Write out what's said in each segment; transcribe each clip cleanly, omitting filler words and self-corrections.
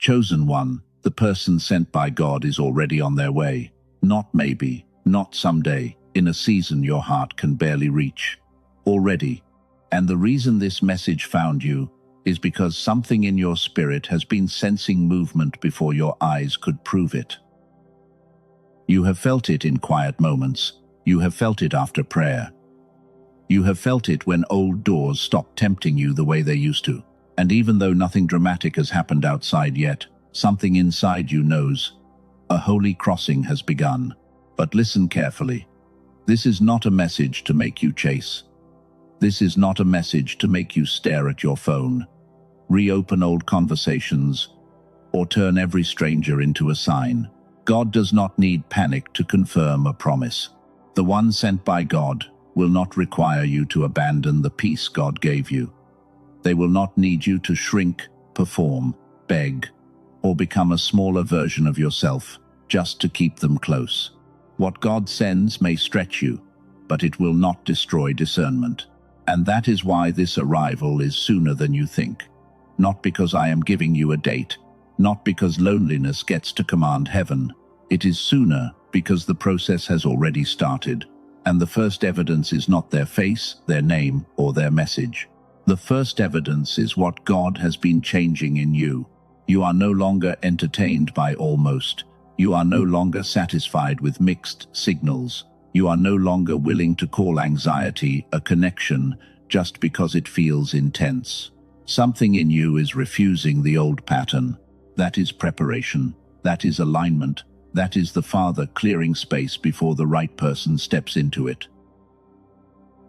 Chosen one, the person sent by God is already on their way. Not maybe, not someday, in a season your heart can barely reach. Already. And the reason this message found you is because something in your spirit has been sensing movement before your eyes could prove it. You have felt it in quiet moments. You have felt it after prayer. You have felt it when old doors stop tempting you the way they used to. And even though nothing dramatic has happened outside yet, something inside you knows a holy crossing has begun. But listen carefully. This is not a message to make you chase. This is not a message to make you stare at your phone, reopen old conversations, or turn every stranger into a sign. God does not need panic to confirm a promise. The one sent by God will not require you to abandon the peace God gave you. They will not need you to shrink, perform, beg, or become a smaller version of yourself just to keep them close. What God sends may stretch you, but it will not destroy discernment. And that is why this arrival is sooner than you think. Not because I am giving you a date, not because loneliness gets to command heaven. It is sooner because the process has already started, and the first evidence is not their face, their name, or their message. The first evidence is what God has been changing in you. You are no longer entertained by almost. You are no longer satisfied with mixed signals. You are no longer willing to call anxiety a connection just because it feels intense. Something in you is refusing the old pattern. That is preparation. That is alignment. That is the Father clearing space before the right person steps into it.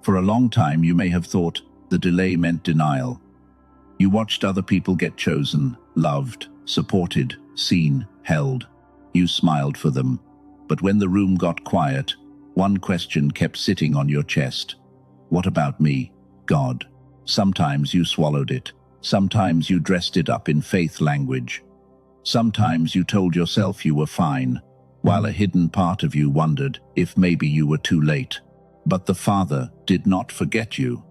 For a long time you may have thought the delay meant denial. You watched other people get chosen, loved, supported, seen, held. You smiled for them. But when the room got quiet, one question kept sitting on your chest. What about me, God? Sometimes you swallowed it. Sometimes you dressed it up in faith language. Sometimes you told yourself you were fine, while a hidden part of you wondered if maybe you were too late. But the Father did not forget you.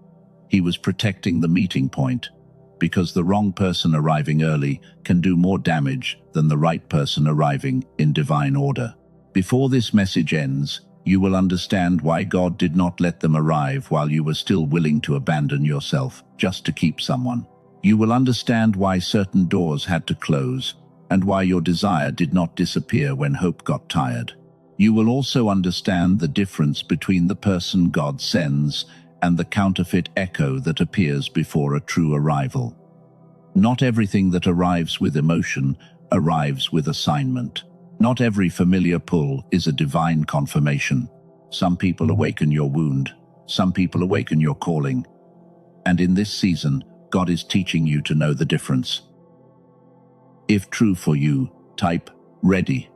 He was protecting the meeting point, because the wrong person arriving early can do more damage than the right person arriving in divine order. Before this message ends, you will understand why God did not let them arrive while you were still willing to abandon yourself just to keep someone. You will understand why certain doors had to close and why your desire did not disappear when hope got tired. You will also understand the difference between the person God sends and the counterfeit echo that appears before a true arrival. Not everything that arrives with emotion arrives with assignment. Not every familiar pull is a divine confirmation. Some people awaken your wound. Some people awaken your calling. And in this season, God is teaching you to know the difference. If true for you, type ready.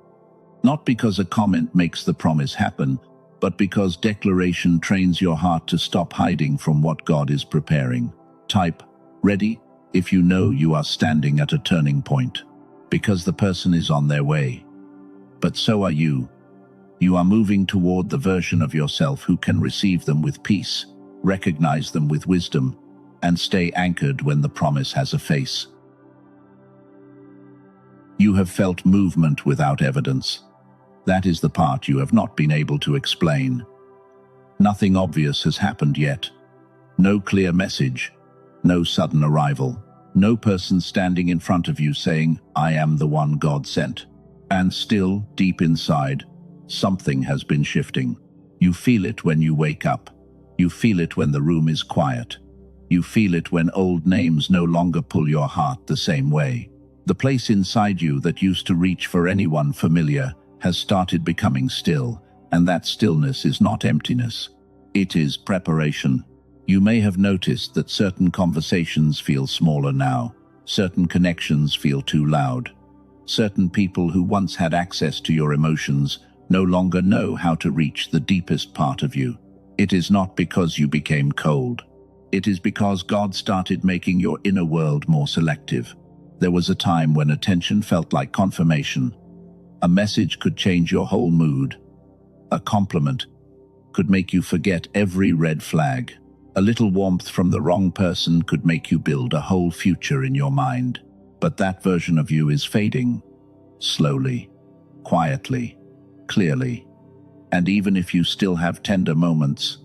Not because a comment makes the promise happen, but because declaration trains your heart to stop hiding from what God is preparing. Type ready if you know you are standing at a turning point, because the person is on their way. But so are you. You are moving toward the version of yourself who can receive them with peace, recognize them with wisdom, and stay anchored when the promise has a face. You have felt movement without evidence. That is the part you have not been able to explain. Nothing obvious has happened yet. No clear message, no sudden arrival, no person standing in front of you saying, "I am the one God sent." And still, deep inside, something has been shifting. You feel it when you wake up. You feel it when the room is quiet. You feel it when old names no longer pull your heart the same way. The place inside you that used to reach for anyone familiar has started becoming still, and that stillness is not emptiness. It is preparation. You may have noticed that certain conversations feel smaller now. Certain connections feel too loud. Certain people who once had access to your emotions no longer know how to reach the deepest part of you. It is not because you became cold. It is because God started making your inner world more selective. There was a time when attention felt like confirmation. A message could change your whole mood. A compliment could make you forget every red flag. A little warmth from the wrong person could make you build a whole future in your mind. But that version of you is fading, slowly, quietly, clearly. And even if you still have tender moments,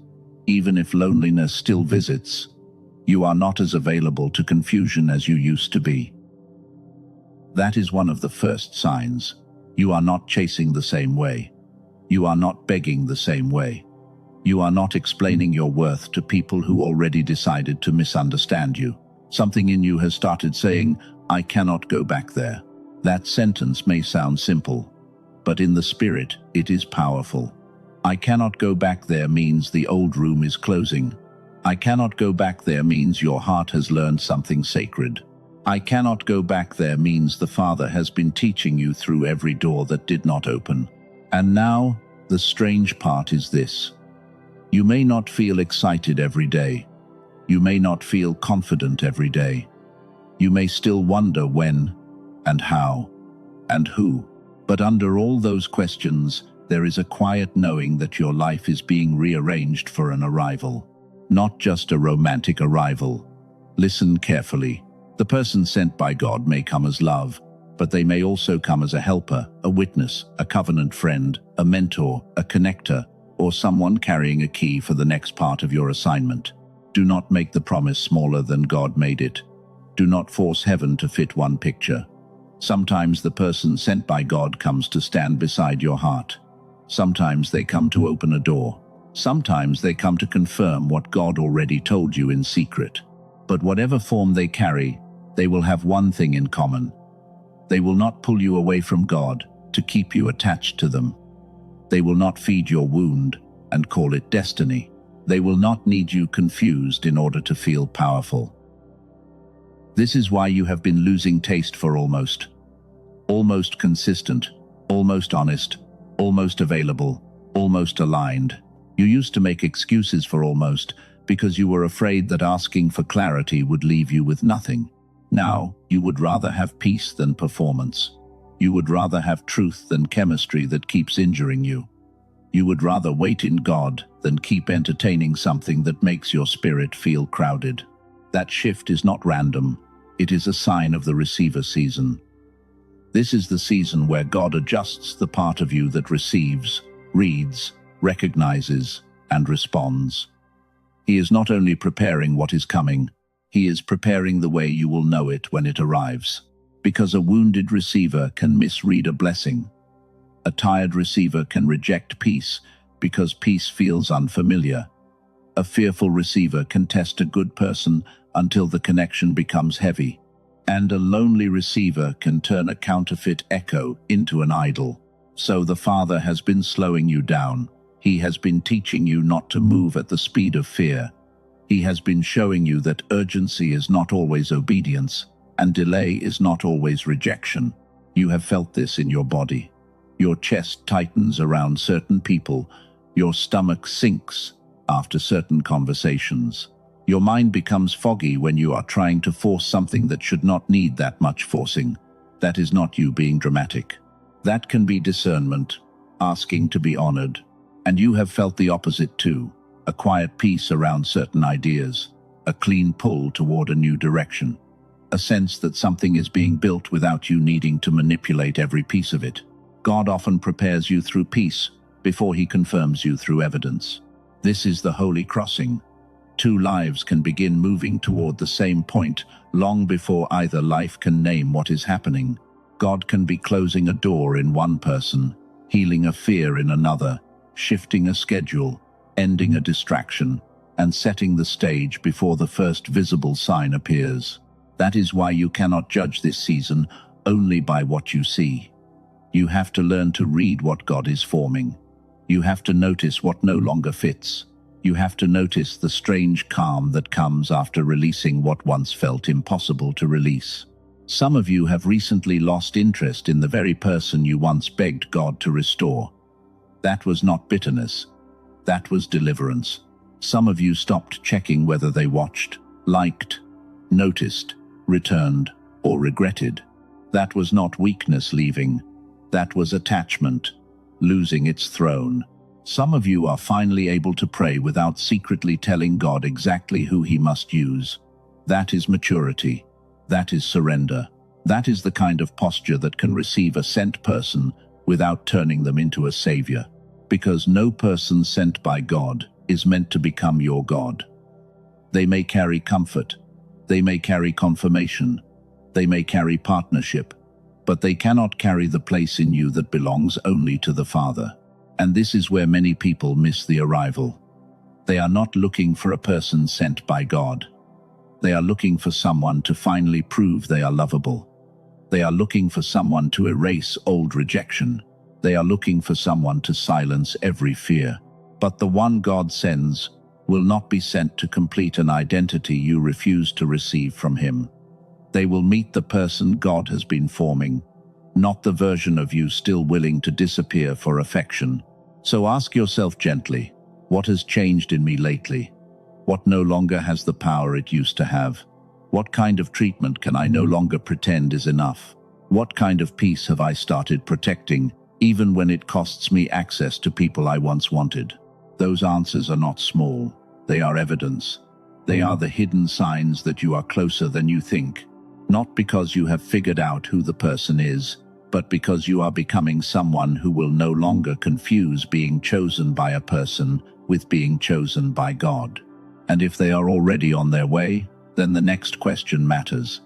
even if loneliness still visits, you are not as available to confusion as you used to be. That is one of the first signs. You are not chasing the same way. You are not begging the same way. You are not explaining your worth to people who already decided to misunderstand you. Something in you has started saying, "I cannot go back there." That sentence may sound simple, but in the spirit, it is powerful. I cannot go back there means the old room is closing. I cannot go back there means your heart has learned something sacred. I cannot go back there means the Father has been teaching you through every door that did not open. And now, the strange part is this. You may not feel excited every day. You may not feel confident every day. You may still wonder when, and how, and who. But under all those questions, there is a quiet knowing that your life is being rearranged for an arrival. Not just a romantic arrival. Listen carefully. The person sent by God may come as love, but they may also come as a helper, a witness, a covenant friend, a mentor, a connector, or someone carrying a key for the next part of your assignment. Do not make the promise smaller than God made it. Do not force heaven to fit one picture. Sometimes the person sent by God comes to stand beside your heart. Sometimes they come to open a door. Sometimes they come to confirm what God already told you in secret. But whatever form they carry, they will have one thing in common. They will not pull you away from God to keep you attached to them. They will not feed your wound and call it destiny. They will not need you confused in order to feel powerful. This is why you have been losing taste for almost consistent, almost honest, almost available, almost aligned. You used to make excuses for almost because you were afraid that asking for clarity would leave you with nothing. Now, you would rather have peace than performance. You would rather have truth than chemistry that keeps injuring you. You would rather wait in God than keep entertaining something that makes your spirit feel crowded. That shift is not random. It is a sign of the receiver season. This is the season where God adjusts the part of you that receives, reads, recognizes, and responds. He is not only preparing what is coming, He is preparing the way you will know it when it arrives. Because a wounded receiver can misread a blessing. A tired receiver can reject peace because peace feels unfamiliar. A fearful receiver can test a good person until the connection becomes heavy. And a lonely receiver can turn a counterfeit echo into an idol. So the Father has been slowing you down. He has been teaching you not to move at the speed of fear. He has been showing you that urgency is not always obedience, and delay is not always rejection. You have felt this in your body. Your chest tightens around certain people. Your stomach sinks after certain conversations. Your mind becomes foggy when you are trying to force something that should not need that much forcing. That is not you being dramatic. That can be discernment, asking to be honored. And you have felt the opposite too. A quiet peace around certain ideas. A clean pull toward a new direction. A sense that something is being built without you needing to manipulate every piece of it. God often prepares you through peace before He confirms you through evidence. This is the holy crossing. Two lives can begin moving toward the same point long before either life can name what is happening. God can be closing a door in one person, healing a fear in another, shifting a schedule, ending a distraction, and setting the stage before the first visible sign appears. That is why you cannot judge this season only by what you see. You have to learn to read what God is forming. You have to notice what no longer fits. You have to notice the strange calm that comes after releasing what once felt impossible to release. Some of you have recently lost interest in the very person you once begged God to restore. That was not bitterness. That was deliverance. Some of you stopped checking whether they watched, liked, noticed, returned, or regretted. That was not weakness leaving. That was attachment, losing its throne. Some of you are finally able to pray without secretly telling God exactly who He must use. That is maturity. That is surrender. That is the kind of posture that can receive a sent person without turning them into a savior, because no person sent by God is meant to become your God. They may carry comfort, they may carry confirmation, they may carry partnership, but they cannot carry the place in you that belongs only to the Father. And this is where many people miss the arrival. They are not looking for a person sent by God. They are looking for someone to finally prove they are lovable. They are looking for someone to erase old rejection. They are looking for someone to silence every fear. But the one God sends will not be sent to complete an identity you refuse to receive from Him. They will meet the person God has been forming, not the version of you still willing to disappear for affection. So ask yourself gently, what has changed in me lately? What no longer has the power it used to have? What kind of treatment can I no longer pretend is enough? What kind of peace have I started protecting, even when it costs me access to people I once wanted? Those answers are not small. They are evidence. They are the hidden signs that you are closer than you think. Not because you have figured out who the person is, but because you are becoming someone who will no longer confuse being chosen by a person with being chosen by God. And if they are already on their way, then the next question matters.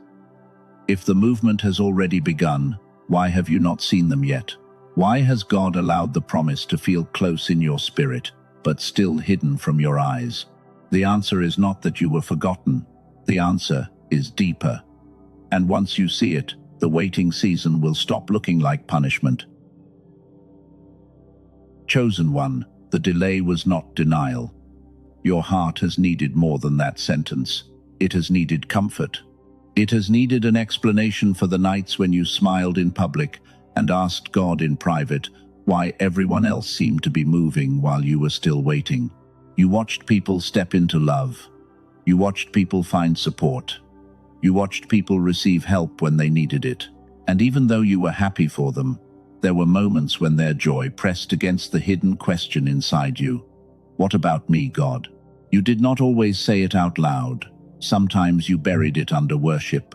If the movement has already begun, why have you not seen them yet? Why has God allowed the promise to feel close in your spirit, but still hidden from your eyes? The answer is not that you were forgotten. The answer is deeper. And once you see it, the waiting season will stop looking like punishment. Chosen one, the delay was not denial. Your heart has needed more than that sentence. It has needed comfort. It has needed an explanation for the nights when you smiled in public and asked God in private why everyone else seemed to be moving while you were still waiting. You watched people step into love. You watched people find support. You watched people receive help when they needed it. And even though you were happy for them, there were moments when their joy pressed against the hidden question inside you. What about me, God? You did not always say it out loud. Sometimes you buried it under worship.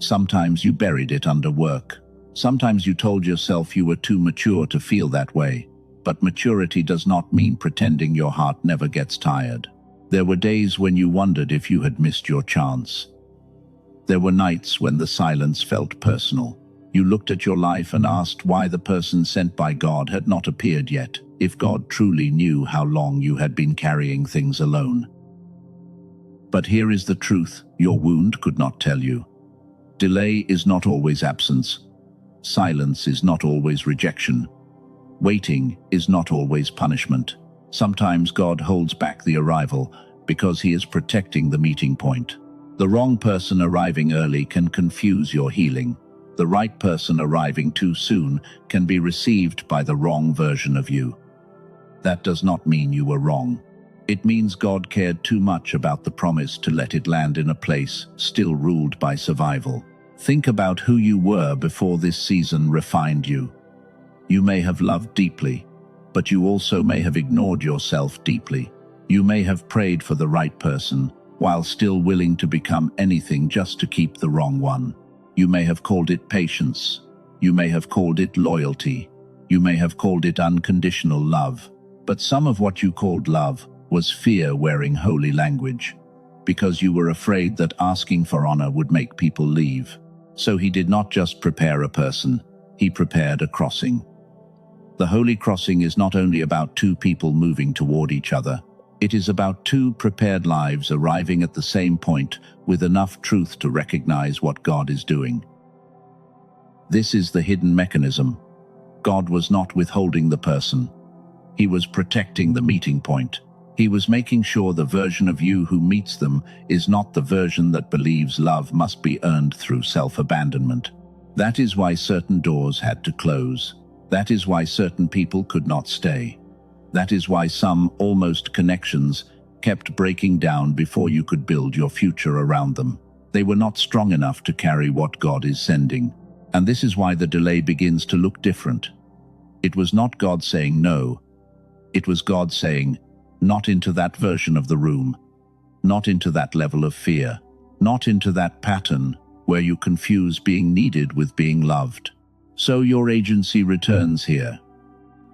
Sometimes you buried it under work. Sometimes you told yourself you were too mature to feel that way. But maturity does not mean pretending your heart never gets tired. There were days when you wondered if you had missed your chance. There were nights when the silence felt personal. You looked at your life and asked why the person sent by God had not appeared yet, if God truly knew how long you had been carrying things alone. But here is the truth your wound could not tell you. Delay is not always absence. Silence is not always rejection. Waiting is not always punishment. Sometimes God holds back the arrival because He is protecting the meeting point. The wrong person arriving early can confuse your healing. The right person arriving too soon can be received by the wrong version of you. That does not mean you were wrong. It means God cared too much about the promise to let it land in a place still ruled by survival. Think about who you were before this season refined you. You may have loved deeply, but you also may have ignored yourself deeply. You may have prayed for the right person, while still willing to become anything just to keep the wrong one. You may have called it patience. You may have called it loyalty. You may have called it unconditional love. But some of what you called love was fear wearing holy language, because you were afraid that asking for honor would make people leave. So He did not just prepare a person, He prepared a crossing. The holy crossing is not only about two people moving toward each other. It is about two prepared lives arriving at the same point with enough truth to recognize what God is doing. This is the hidden mechanism. God was not withholding the person. He was protecting the meeting point. He was making sure the version of you who meets them is not the version that believes love must be earned through self-abandonment. That is why certain doors had to close. That is why certain people could not stay. That is why some almost connections kept breaking down before you could build your future around them. They were not strong enough to carry what God is sending. And this is why the delay begins to look different. It was not God saying no. It was God saying, not into that version of the room, not into that level of fear, not into that pattern, where you confuse being needed with being loved. So your agency returns here.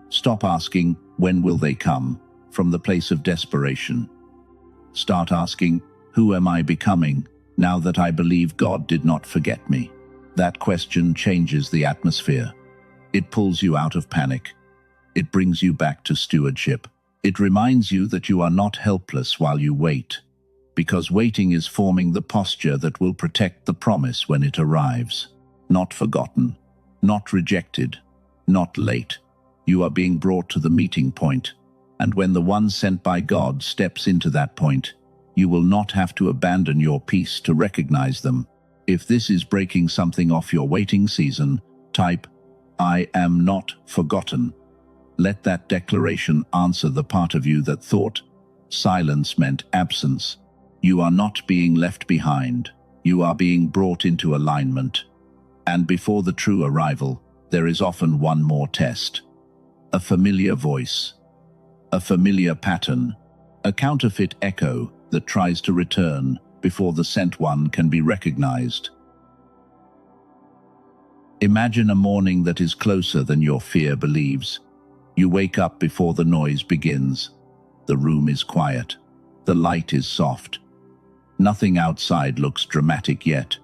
Stop asking, when will they come, from the place of desperation. Start asking, who am I becoming, now that I believe God did not forget me? That question changes the atmosphere. It pulls you out of panic. It brings you back to stewardship. It reminds you that you are not helpless while you wait, because waiting is forming the posture that will protect the promise when it arrives. Not forgotten, not rejected, not late. You are being brought to the meeting point, and when the one sent by God steps into that point, you will not have to abandon your peace to recognize them. If this is breaking something off your waiting season, type, I am not forgotten. Let that declaration answer the part of you that thought silence meant absence. You are not being left behind. You are being brought into alignment. And before the true arrival, there is often one more test. A familiar voice, a familiar pattern, a counterfeit echo that tries to return before the sent one can be recognized. Imagine a morning that is closer than your fear believes. You wake up before the noise begins. The room is quiet. The light is soft. Nothing outside looks dramatic yet,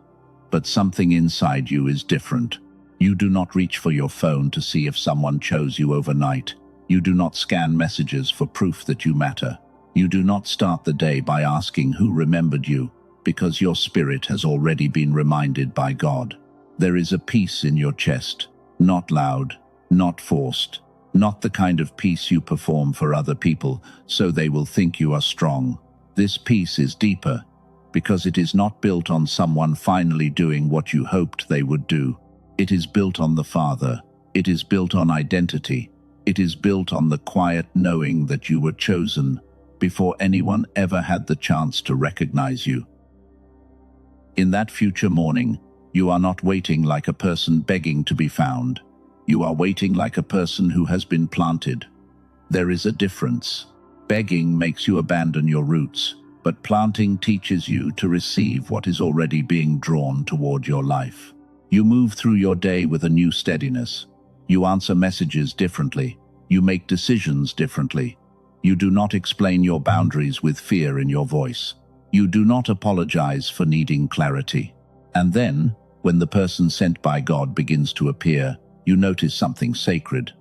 but something inside you is different. You do not reach for your phone to see if someone chose you overnight. You do not scan messages for proof that you matter. You do not start the day by asking who remembered you, because your spirit has already been reminded by God. There is a peace in your chest, not loud, not forced, not the kind of peace you perform for other people so they will think you are strong. This peace is deeper, because it is not built on someone finally doing what you hoped they would do. It is built on the Father. It is built on identity. It is built on the quiet knowing that you were chosen before anyone ever had the chance to recognize you. In that future morning, you are not waiting like a person begging to be found. You are waiting like a person who has been planted. There is a difference. Begging makes you abandon your roots, but planting teaches you to receive what is already being drawn toward your life. You move through your day with a new steadiness. You answer messages differently. You make decisions differently. You do not explain your boundaries with fear in your voice. You do not apologize for needing clarity. And then, when the person sent by God begins to appear, you notice something sacred.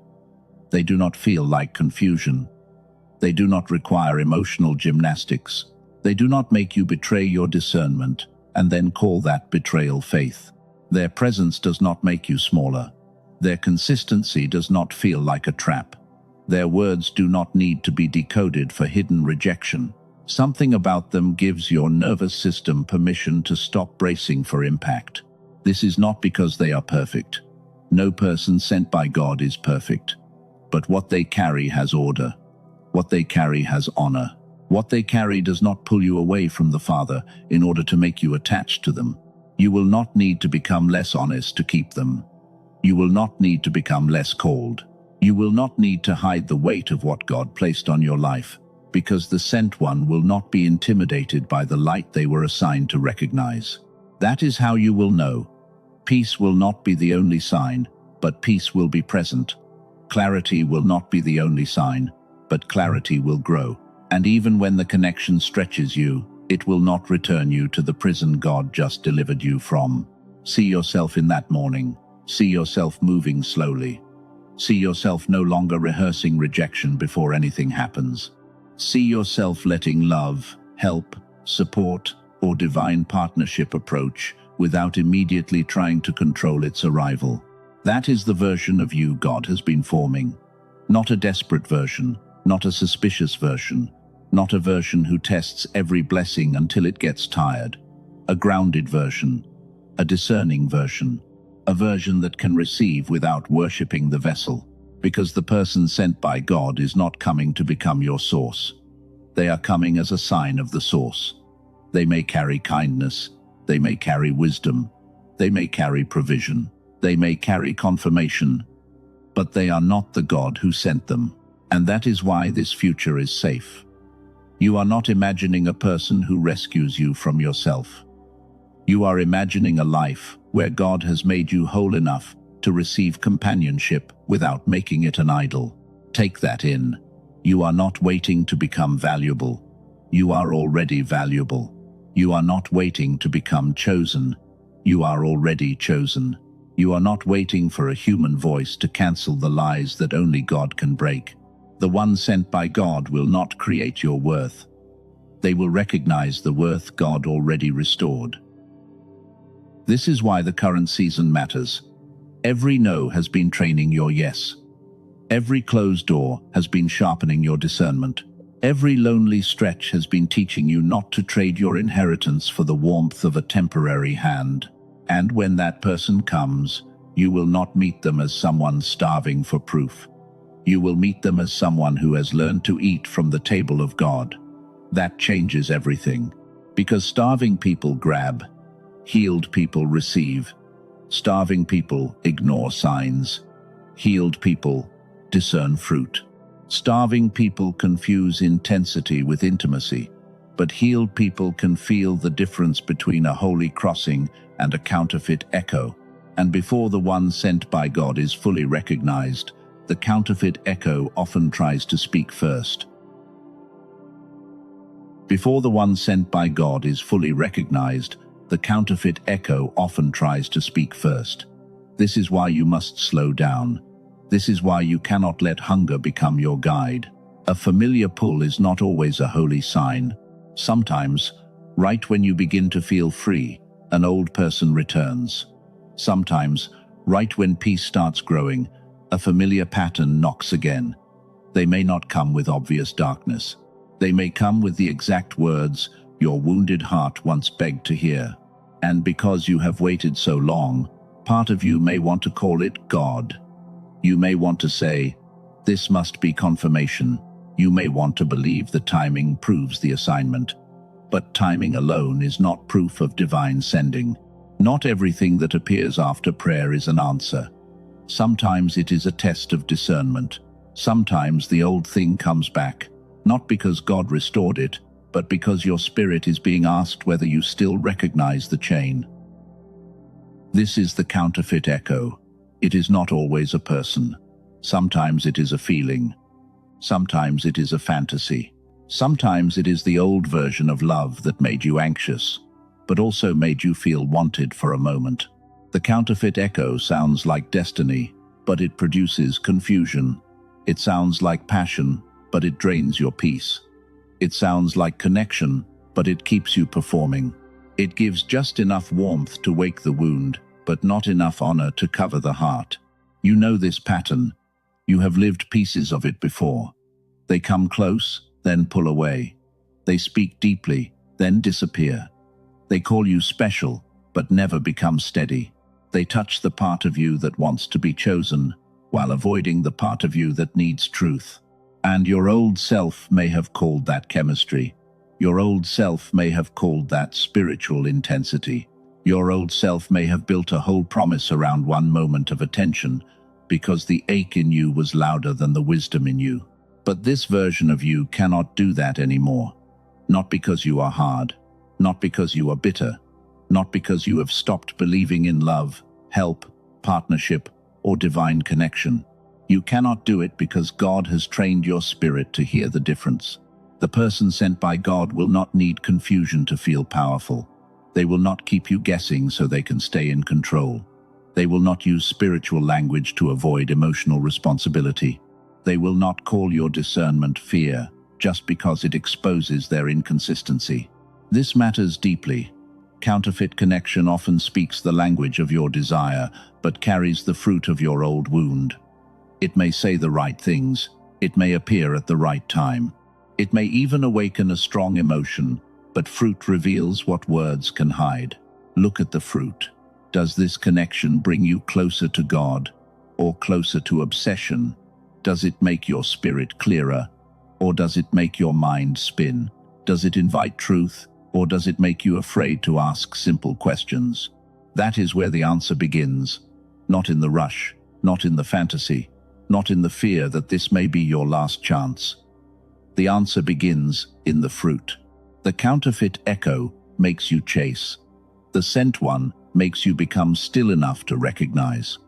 They do not feel like confusion. They do not require emotional gymnastics. They do not make you betray your discernment and then call that betrayal faith. Their presence does not make you smaller. Their consistency does not feel like a trap. Their words do not need to be decoded for hidden rejection. Something about them gives your nervous system permission to stop bracing for impact. This is not because they are perfect. No person sent by God is perfect. But what they carry has order. What they carry has honor. What they carry does not pull you away from the Father in order to make you attached to them. You will not need to become less honest to keep them. You will not need to become less cold. You will not need to hide the weight of what God placed on your life, because the sent one will not be intimidated by the light they were assigned to recognize. That is how you will know. Peace will not be the only sign, but peace will be present. Clarity will not be the only sign, but clarity will grow. And even when the connection stretches you, it will not return you to the prison God just delivered you from. See yourself in that morning. See yourself moving slowly. See yourself no longer rehearsing rejection before anything happens. See yourself letting love, help, support, or divine partnership approach without immediately trying to control its arrival. That is the version of you God has been forming. Not a desperate version, not a suspicious version, not a version who tests every blessing until it gets tired. A grounded version, a discerning version, a version that can receive without worshipping the vessel, because the person sent by God is not coming to become your source. They are coming as a sign of the source. They may carry kindness, they may carry wisdom, they may carry provision, they may carry confirmation, but they are not the God who sent them. And that is why this future is safe. You are not imagining a person who rescues you from yourself. You are imagining a life where God has made you whole enough to receive companionship without making it an idol. Take that in. You are not waiting to become valuable. You are already valuable. You are not waiting to become chosen. You are already chosen. You are not waiting for a human voice to cancel the lies that only God can break. The one sent by God will not create your worth. They will recognize the worth God already restored. This is why the current season matters. Every no has been training your yes. Every closed door has been sharpening your discernment. Every lonely stretch has been teaching you not to trade your inheritance for the warmth of a temporary hand. And when that person comes, you will not meet them as someone starving for proof. You will meet them as someone who has learned to eat from the table of God. That changes everything. Because starving people grab, healed people receive. Starving people ignore signs. Healed people discern fruit. Starving people confuse intensity with intimacy, but healed people can feel the difference between a holy crossing and a counterfeit echo. And before the one sent by God is fully recognized, the counterfeit echo often tries to speak first. Before the one sent by God is fully recognized, the counterfeit echo often tries to speak first. This is why you must slow down. This is why you cannot let hunger become your guide. A familiar pull is not always a holy sign. Sometimes, right when you begin to feel free, an old person returns. Sometimes, right when peace starts growing, a familiar pattern knocks again. They may not come with obvious darkness. They may come with the exact words your wounded heart once begged to hear. And because you have waited so long, part of you may want to call it God. You may want to say, this must be confirmation. You may want to believe the timing proves the assignment. But timing alone is not proof of divine sending. Not everything that appears after prayer is an answer. Sometimes it is a test of discernment. Sometimes the old thing comes back, not because God restored it, but because your spirit is being asked whether you still recognize the chain. This is the counterfeit echo. It is not always a person. Sometimes it is a feeling. Sometimes it is a fantasy. Sometimes it is the old version of love that made you anxious, but also made you feel wanted for a moment. The counterfeit echo sounds like destiny, but it produces confusion. It sounds like passion, but it drains your peace. It sounds like connection, but it keeps you performing. It gives just enough warmth to wake the wound, but not enough honor to cover the heart. You know this pattern. You have lived pieces of it before. They come close, then pull away. They speak deeply, then disappear. They call you special, but never become steady. They touch the part of you that wants to be chosen, while avoiding the part of you that needs truth. And your old self may have called that chemistry. Your old self may have called that spiritual intensity. Your old self may have built a whole promise around one moment of attention, because the ache in you was louder than the wisdom in you. But this version of you cannot do that anymore. Not because you are hard, not because you are bitter, not because you have stopped believing in love, help, partnership, or divine connection. You cannot do it because God has trained your spirit to hear the difference. The person sent by God will not need confusion to feel powerful. They will not keep you guessing so they can stay in control. They will not use spiritual language to avoid emotional responsibility. They will not call your discernment fear just because it exposes their inconsistency. This matters deeply. Counterfeit connection often speaks the language of your desire, but carries the fruit of your old wound. It may say the right things. It may appear at the right time. It may even awaken a strong emotion, but fruit reveals what words can hide. Look at the fruit. Does this connection bring you closer to God, or closer to obsession? Does it make your spirit clearer, or does it make your mind spin? Does it invite truth, or does it make you afraid to ask simple questions? That is where the answer begins, not in the rush, not in the fantasy, not in the fear that this may be your last chance. The answer begins in the fruit. The counterfeit echo makes you chase. The sent one makes you become still enough to recognize.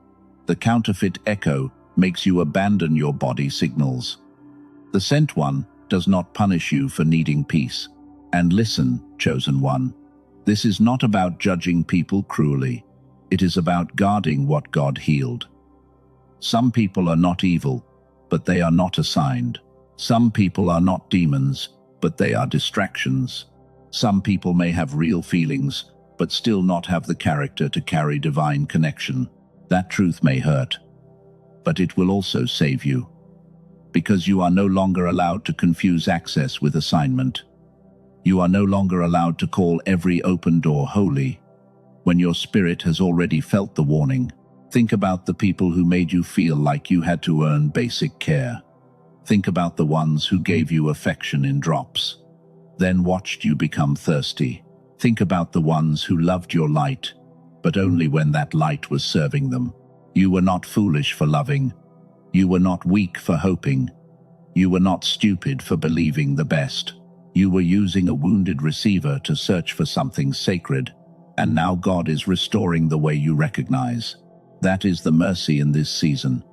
The counterfeit echo makes you abandon your body signals. The sent one does not punish you for needing peace. And listen, chosen one, this is not about judging people cruelly. It is about guarding what God healed. Some people are not evil, but they are not assigned. Some people are not demons, but they are distractions. Some people may have real feelings, but still not have the character to carry divine connection. That truth may hurt, but it will also save you. Because you are no longer allowed to confuse access with assignment. You are no longer allowed to call every open door holy, when your spirit has already felt the warning. Think about the people who made you feel like you had to earn basic care. Think about the ones who gave you affection in drops, then watched you become thirsty. Think about the ones who loved your light, but only when that light was serving them. You were not foolish for loving. You were not weak for hoping. You were not stupid for believing the best. You were using a wounded receiver to search for something sacred, and now God is restoring the way you recognize. That is the mercy in this season.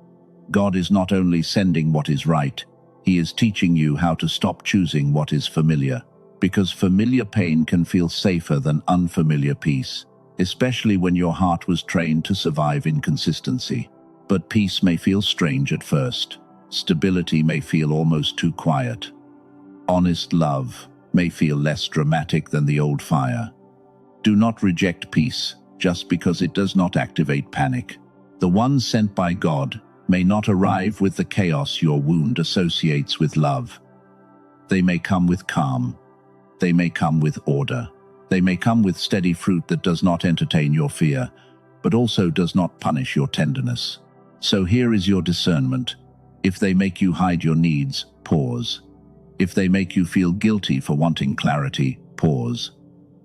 God is not only sending what is right, He is teaching you how to stop choosing what is familiar. Because familiar pain can feel safer than unfamiliar peace, especially when your heart was trained to survive inconsistency. But peace may feel strange at first. Stability may feel almost too quiet. Honest love may feel less dramatic than the old fire. Do not reject peace just because it does not activate panic. The one sent by God may not arrive with the chaos your wound associates with love. They may come with calm. They may come with order. They may come with steady fruit that does not entertain your fear, but also does not punish your tenderness. So here is your discernment. If they make you hide your needs, pause. If they make you feel guilty for wanting clarity, pause.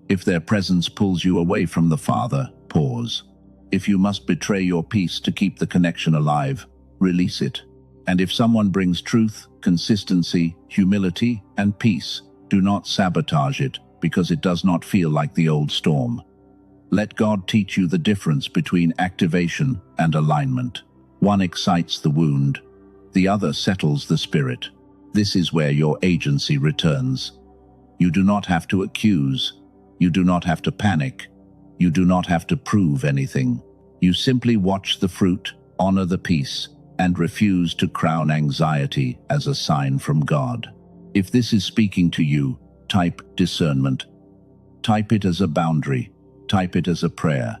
If their presence pulls you away from the Father, pause. If you must betray your peace to keep the connection alive, release it. And if someone brings truth, consistency, humility, and peace, do not sabotage it because it does not feel like the old storm. Let God teach you the difference between activation and alignment. One excites the wound, the other settles the spirit. This is where your agency returns. You do not have to accuse. You do not have to panic. You do not have to prove anything. You simply watch the fruit, honor the peace, and refuse to crown anxiety as a sign from God. If this is speaking to you, type discernment. Type it as a boundary. Type it as a prayer.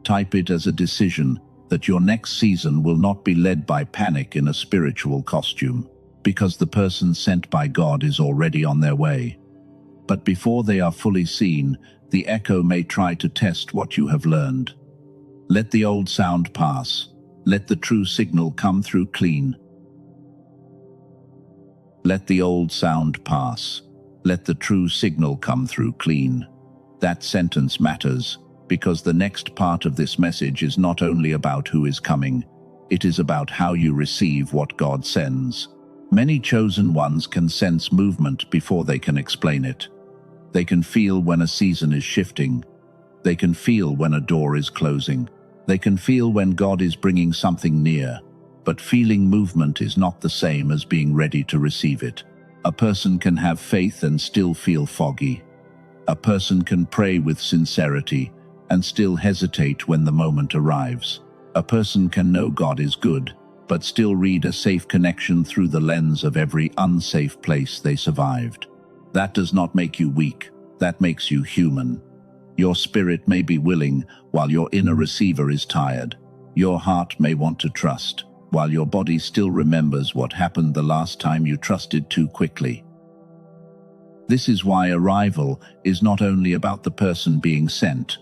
Type it as a decision that your next season will not be led by panic in a spiritual costume, because the person sent by God is already on their way. But before they are fully seen, the echo may try to test what you have learned. Let the old sound pass. Let the true signal come through clean. Let the old sound pass. Let the true signal come through clean. That sentence matters, because the next part of this message is not only about who is coming, it is about how you receive what God sends. Many chosen ones can sense movement before they can explain it. They can feel when a season is shifting. They can feel when a door is closing. They can feel when God is bringing something near. But feeling movement is not the same as being ready to receive it. A person can have faith and still feel foggy. A person can pray with sincerity and still hesitate when the moment arrives. A person can know God is good, but still read a safe connection through the lens of every unsafe place they survived. That does not make you weak. That makes you human. Your spirit may be willing while your inner receiver is tired. Your heart may want to trust, while your body still remembers what happened the last time you trusted too quickly. This is why arrival is not only about the person being sent.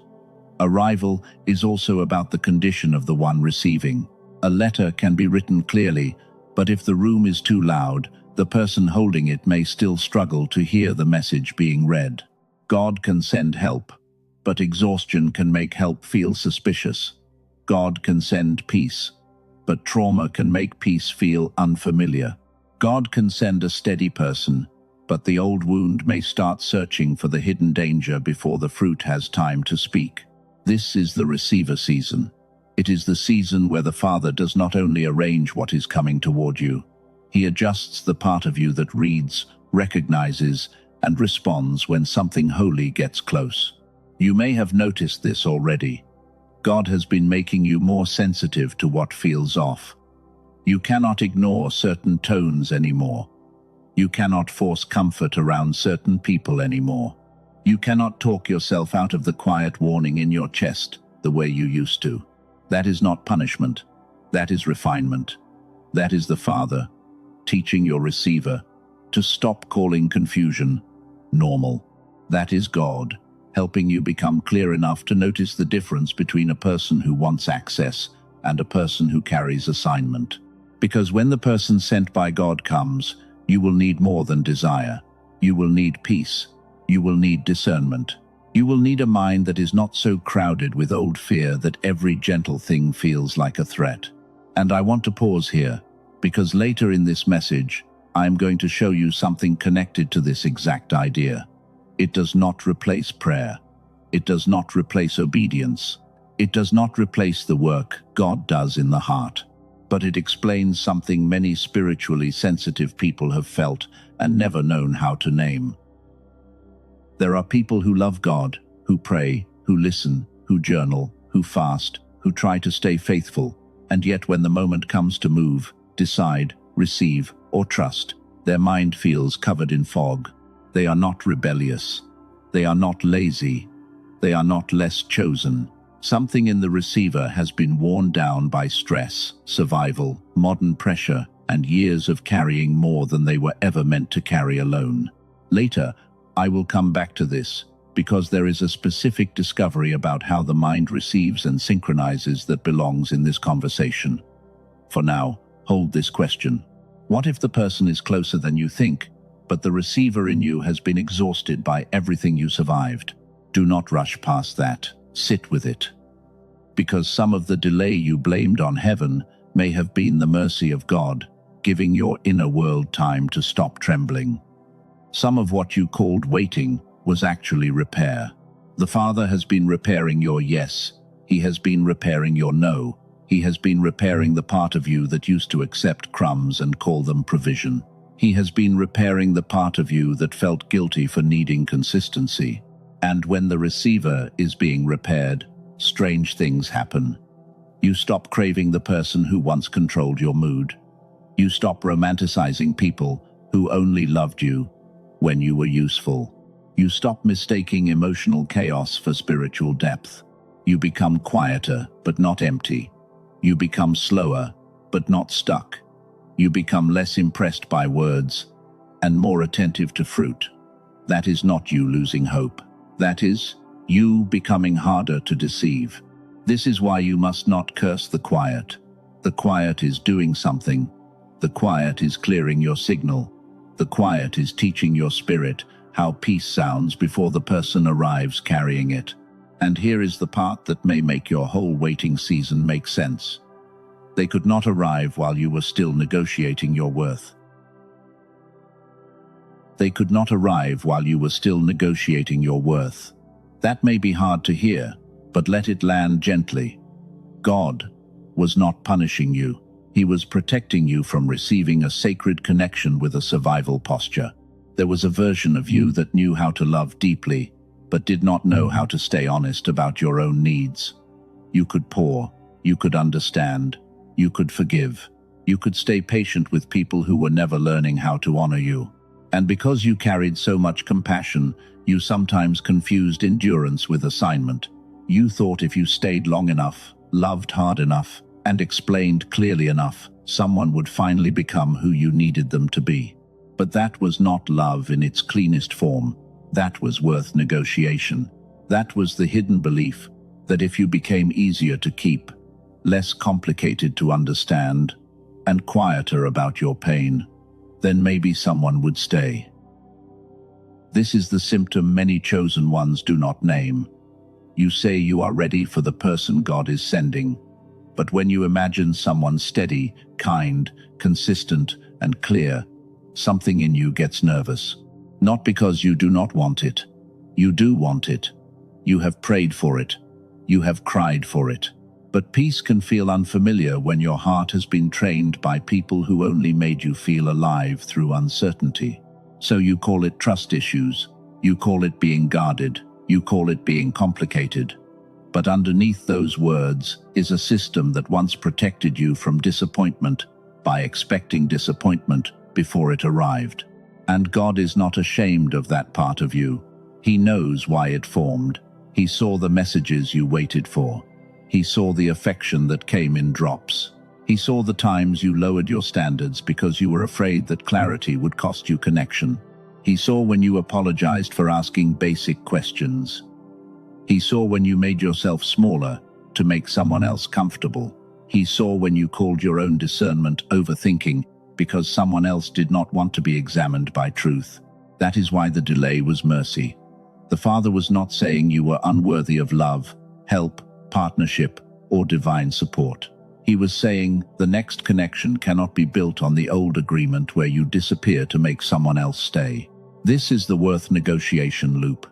Arrival is also about the condition of the one receiving. A letter can be written clearly, but if the room is too loud, the person holding it may still struggle to hear the message being read. God can send help, but exhaustion can make help feel suspicious. God can send peace, but trauma can make peace feel unfamiliar. God can send a steady person, but the old wound may start searching for the hidden danger before the fruit has time to speak. This is the receiver season. It is the season where the Father does not only arrange what is coming toward you, He adjusts the part of you that reads, recognizes, and responds when something holy gets close. You may have noticed this already. God has been making you more sensitive to what feels off. You cannot ignore certain tones anymore. You cannot force comfort around certain people anymore. You cannot talk yourself out of the quiet warning in your chest the way you used to. That is not punishment. That is refinement. That is the Father teaching your receiver to stop calling confusion normal. That is God helping you become clear enough to notice the difference between a person who wants access and a person who carries assignment. Because when the person sent by God comes, you will need more than desire. You will need peace. You will need discernment. You will need a mind that is not so crowded with old fear that every gentle thing feels like a threat. And I want to pause here, because later in this message, I am going to show you something connected to this exact idea. It does not replace prayer. It does not replace obedience. It does not replace the work God does in the heart. But it explains something many spiritually sensitive people have felt and never known how to name. There are people who love God, who pray, who listen, who journal, who fast, who try to stay faithful, and yet when the moment comes to move, decide, receive, or trust, their mind feels covered in fog. They are not rebellious. They are not lazy. They are not less chosen. Something in the receiver has been worn down by stress, survival, modern pressure, and years of carrying more than they were ever meant to carry alone. Later, I will come back to this, because there is a specific discovery about how the mind receives and synchronizes that belongs in this conversation. For now, hold this question. What if the person is closer than you think, but the receiver in you has been exhausted by everything you survived? Do not rush past that. Sit with it. Because some of the delay you blamed on heaven may have been the mercy of God, giving your inner world time to stop trembling. Some of what you called waiting was actually repair. The Father has been repairing your yes. He has been repairing your no. He has been repairing the part of you that used to accept crumbs and call them provision. He has been repairing the part of you that felt guilty for needing consistency. And when the receiver is being repaired, strange things happen. You stop craving the person who once controlled your mood. You stop romanticizing people who only loved you when you were useful. You stop mistaking emotional chaos for spiritual depth. You become quieter, but not empty. You become slower, but not stuck. You become less impressed by words and more attentive to fruit. That is not you losing hope. That is you becoming harder to deceive. This is why you must not curse the quiet. The quiet is doing something. The quiet is clearing your signal. The quiet is teaching your spirit how peace sounds before the person arrives carrying it. And here is the part that may make your whole waiting season make sense. They could not arrive while you were still negotiating your worth. They could not arrive while you were still negotiating your worth. That may be hard to hear, but let it land gently. God was not punishing you. He was protecting you from receiving a sacred connection with a survival posture. There was a version of you that knew how to love deeply, but did not know how to stay honest about your own needs. You could pour, you could understand, you could forgive, you could stay patient with people who were never learning how to honor you. And because you carried so much compassion, you sometimes confused endurance with assignment. You thought if you stayed long enough, loved hard enough, and explained clearly enough, someone would finally become who you needed them to be. But that was not love in its cleanest form. That was worth negotiation. That was the hidden belief that if you became easier to keep, less complicated to understand, and quieter about your pain, then maybe someone would stay. This is the symptom many chosen ones do not name. You say you are ready for the person God is sending, but when you imagine someone steady, kind, consistent, and clear, something in you gets nervous. Not because you do not want it. You do want it. You have prayed for it. You have cried for it. But peace can feel unfamiliar when your heart has been trained by people who only made you feel alive through uncertainty. So you call it trust issues. You call it being guarded. You call it being complicated. But underneath those words is a system that once protected you from disappointment by expecting disappointment before it arrived. And God is not ashamed of that part of you. He knows why it formed. He saw the messages you waited for. He saw the affection that came in drops. He saw the times you lowered your standards because you were afraid that clarity would cost you connection. He saw when you apologized for asking basic questions. He saw when you made yourself smaller to make someone else comfortable. He saw when you called your own discernment overthinking because someone else did not want to be examined by truth. That is why the delay was mercy. The Father was not saying you were unworthy of love, help, partnership, or divine support. He was saying the next connection cannot be built on the old agreement where you disappear to make someone else stay. This is the worth negotiation loop.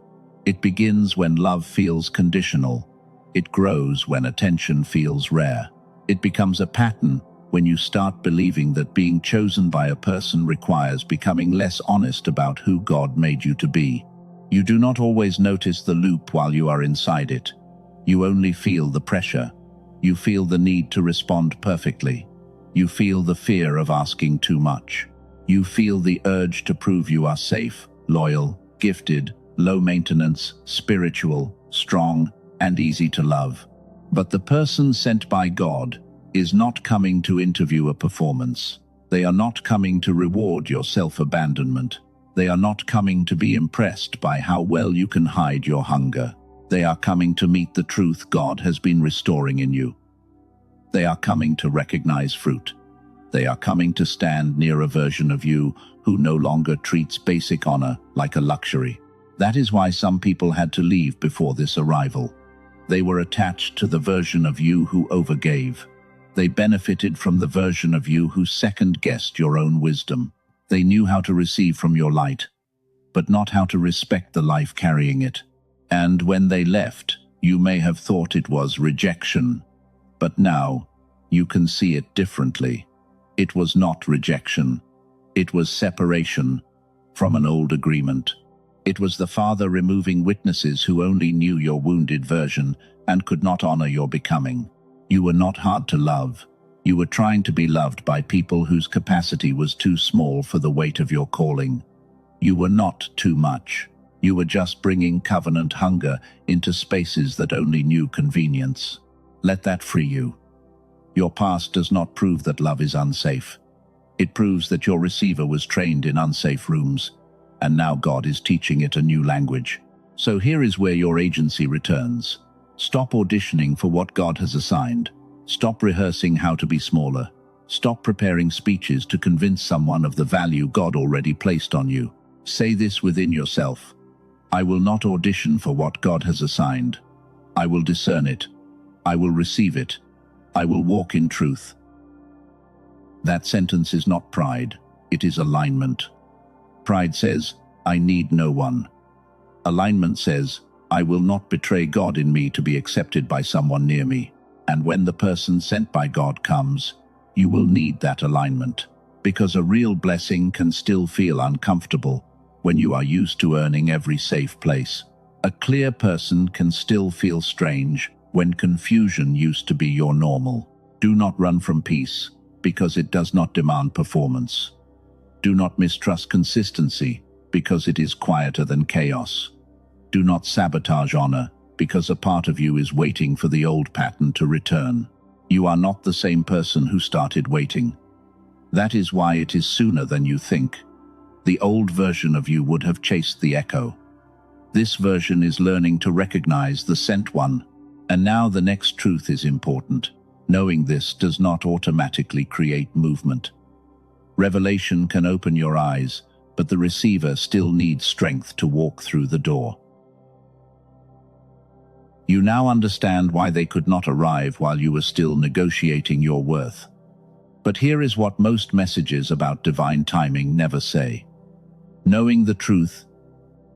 It begins when love feels conditional. It grows when attention feels rare. It becomes a pattern when you start believing that being chosen by a person requires becoming less honest about who God made you to be. You do not always notice the loop while you are inside it. You only feel the pressure. You feel the need to respond perfectly. You feel the fear of asking too much. You feel the urge to prove you are safe, loyal, gifted, low maintenance, spiritual, strong, and easy to love. But the person sent by God is not coming to interview a performance. They are not coming to reward your self-abandonment. They are not coming to be impressed by how well you can hide your hunger. They are coming to meet the truth God has been restoring in you. They are coming to recognize fruit. They are coming to stand near a version of you who no longer treats basic honor like a luxury. That is why some people had to leave before this arrival. They were attached to the version of you who overgave. They benefited from the version of you who second-guessed your own wisdom. They knew how to receive from your light, but not how to respect the life carrying it. And when they left, you may have thought it was rejection, but now you can see it differently. It was not rejection. It was separation from an old agreement. It was the Father removing witnesses who only knew your wounded version and could not honor your becoming. You were not hard to love. You were trying to be loved by people whose capacity was too small for the weight of your calling. You were not too much. You were just bringing covenant hunger into spaces that only knew convenience. Let that free you. Your past does not prove that love is unsafe. It proves that your receiver was trained in unsafe rooms, and now God is teaching it a new language. So here is where your agency returns. Stop auditioning for what God has assigned. Stop rehearsing how to be smaller. Stop preparing speeches to convince someone of the value God already placed on you. Say this within yourself. I will not audition for what God has assigned. I will discern it. I will receive it. I will walk in truth. That sentence is not pride. It is alignment. Pride says, I need no one. Alignment says, I will not betray God in me to be accepted by someone near me. And when the person sent by God comes, you will need that alignment. Because a real blessing can still feel uncomfortable when you are used to earning every safe place. A clear person can still feel strange when confusion used to be your normal. Do not run from peace, because it does not demand performance. Do not mistrust consistency, because it is quieter than chaos. Do not sabotage honor, because a part of you is waiting for the old pattern to return. You are not the same person who started waiting. That is why it is sooner than you think. The old version of you would have chased the echo. This version is learning to recognize the sent one. And now the next truth is important. Knowing this does not automatically create movement. Revelation can open your eyes, but the receiver still needs strength to walk through the door. You now understand why they could not arrive while you were still negotiating your worth. But here is what most messages about divine timing never say. Knowing the truth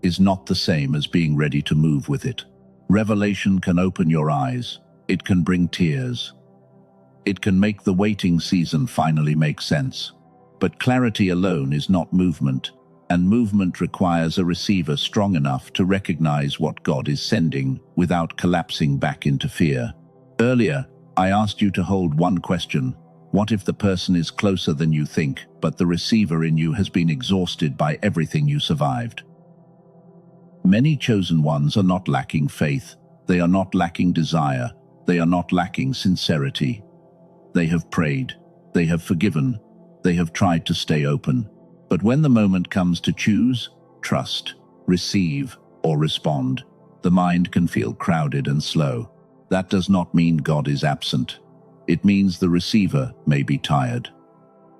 is not the same as being ready to move with it. Revelation can open your eyes. It can bring tears. It can make the waiting season finally make sense. But clarity alone is not movement, and movement requires a receiver strong enough to recognize what God is sending without collapsing back into fear. Earlier, I asked you to hold one question. What if the person is closer than you think, but the receiver in you has been exhausted by everything you survived? Many chosen ones are not lacking faith. They are not lacking desire. They are not lacking sincerity. They have prayed. They have forgiven. They have tried to stay open. But when the moment comes to choose, trust, receive, or respond, the mind can feel crowded and slow. That does not mean God is absent. It means the receiver may be tired.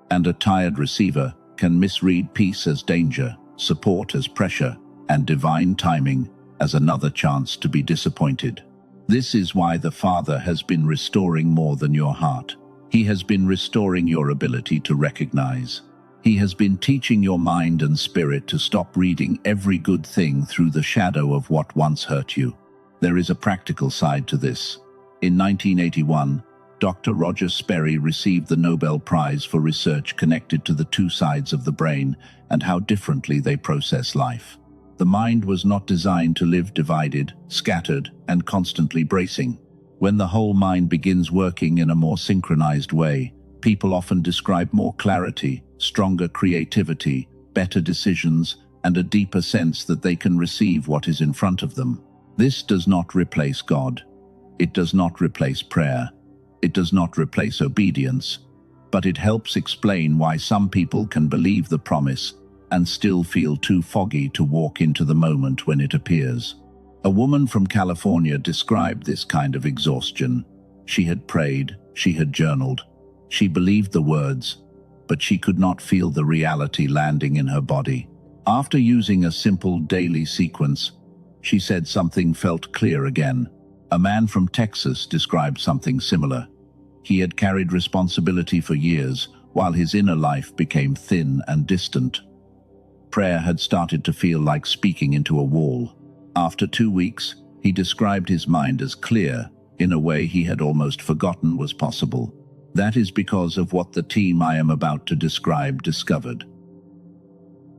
And a tired receiver can misread peace as danger, support as pressure, and divine timing as another chance to be disappointed. This is why the Father has been restoring more than your heart. He has been restoring your ability to recognize. He has been teaching your mind and spirit to stop reading every good thing through the shadow of what once hurt you. There is a practical side to this. In 1981, Dr. Roger Sperry received the Nobel Prize for research connected to the two sides of the brain and how differently they process life. The mind was not designed to live divided, scattered, and constantly bracing. When the whole mind begins working in a more synchronized way, people often describe more clarity, stronger creativity, better decisions, and a deeper sense that they can receive what is in front of them. This does not replace God. It does not replace prayer. It does not replace obedience, but it helps explain why some people can believe the promise and still feel too foggy to walk into the moment when it appears. A woman from California described this kind of exhaustion. She had prayed, she had journaled, she believed the words, but she could not feel the reality landing in her body. After using a simple daily sequence, she said something felt clear again. A man from Texas described something similar. He had carried responsibility for years, while his inner life became thin and distant. Prayer had started to feel like speaking into a wall. After 2 weeks, he described his mind as clear, in a way he had almost forgotten was possible. That is because of what the team I am about to describe discovered.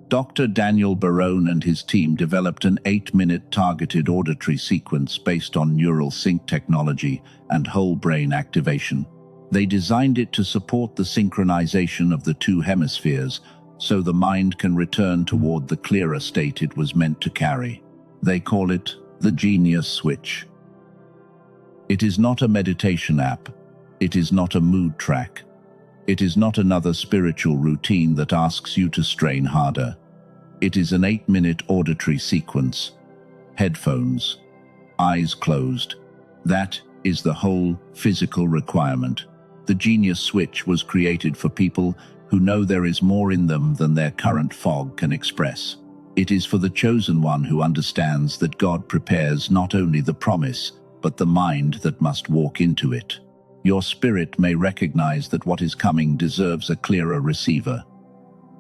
Dr. Daniel Barone and his team developed an 8-minute targeted auditory sequence based on neural sync technology and whole brain activation. They designed it to support the synchronization of the two hemispheres so the mind can return toward the clearer state it was meant to carry. They call it the Genius Switch. It is not a meditation app. It is not a mood track. It is not another spiritual routine that asks you to strain harder. It is an 8-minute auditory sequence. Headphones. Eyes closed. That is the whole physical requirement. The Genius Switch was created for people who know there is more in them than their current fog can express. It is for the chosen one who understands that God prepares not only the promise, but the mind that must walk into it. Your spirit may recognize that what is coming deserves a clearer receiver.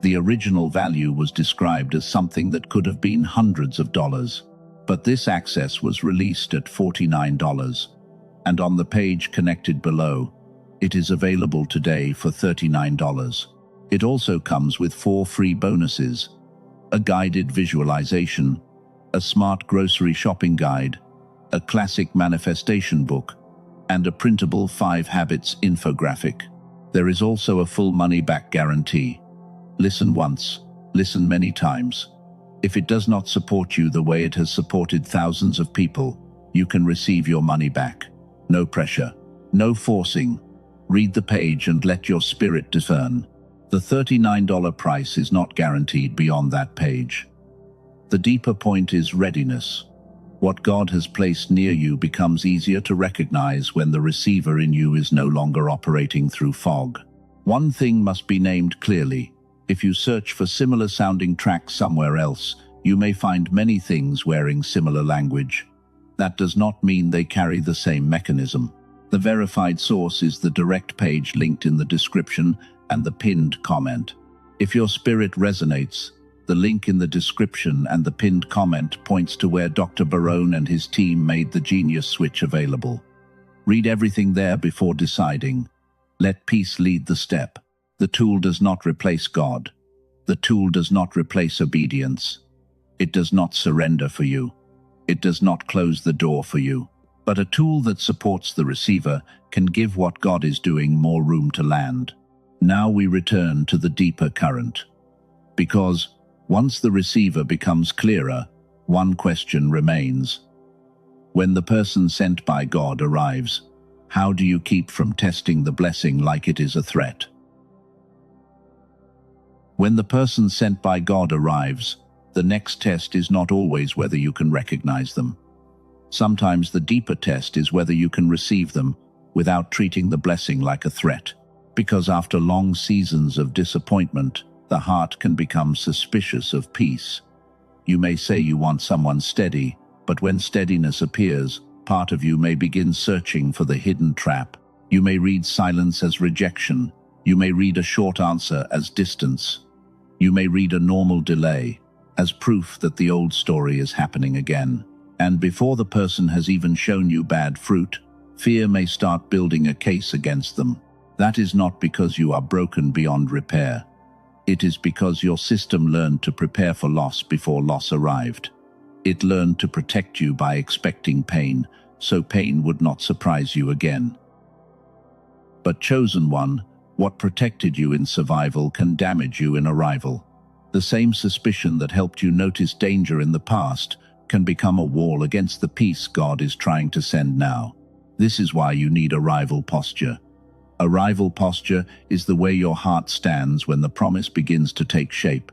The original value was described as something that could have been hundreds of dollars, but this access was released at $49, and on the page connected below, it is available today for $39. It also comes with 4 free bonuses: a guided visualization, a smart grocery shopping guide, a classic manifestation book, and a printable 5 habits infographic. There is also a full money-back guarantee. Listen once, listen many times. If it does not support you the way it has supported thousands of people, you can receive your money back. No pressure, no forcing. Read the page and let your spirit discern. The $39 price is not guaranteed beyond that page. The deeper point is readiness. What God has placed near you becomes easier to recognize when the receiver in you is no longer operating through fog. One thing must be named clearly. If you search for similar sounding tracks somewhere else, you may find many things wearing similar language. That does not mean they carry the same mechanism. The verified source is the direct page linked in the description and the pinned comment. If your spirit resonates, The link in the description and the pinned comment points to where Dr. Barone and his team made the genius switch available. Read everything there before deciding. Let peace lead the step. The tool does not replace God. The tool does not replace obedience. It does not surrender for you. It does not close the door for you. But a tool that supports the receiver can give what God is doing more room to land. Now we return to the deeper current. Because once the receiver becomes clearer, one question remains. When the person sent by God arrives, how do you keep from testing the blessing like it is a threat? When the person sent by God arrives, the next test is not always whether you can recognize them. Sometimes the deeper test is whether you can receive them without treating the blessing like a threat. Because after long seasons of disappointment, the heart can become suspicious of peace. You may say you want someone steady, but when steadiness appears, part of you may begin searching for the hidden trap. You may read silence as rejection. You may read a short answer as distance. You may read a normal delay as proof that the old story is happening again. And before the person has even shown you bad fruit, fear may start building a case against them. That is not because you are broken beyond repair. It is because your system learned to prepare for loss before loss arrived. It learned to protect you by expecting pain, so pain would not surprise you again. But chosen one, what protected you in survival can damage you in arrival. The same suspicion that helped you notice danger in the past can become a wall against the peace God is trying to send now. This is why you need arrival posture. Arrival posture is the way your heart stands when the promise begins to take shape.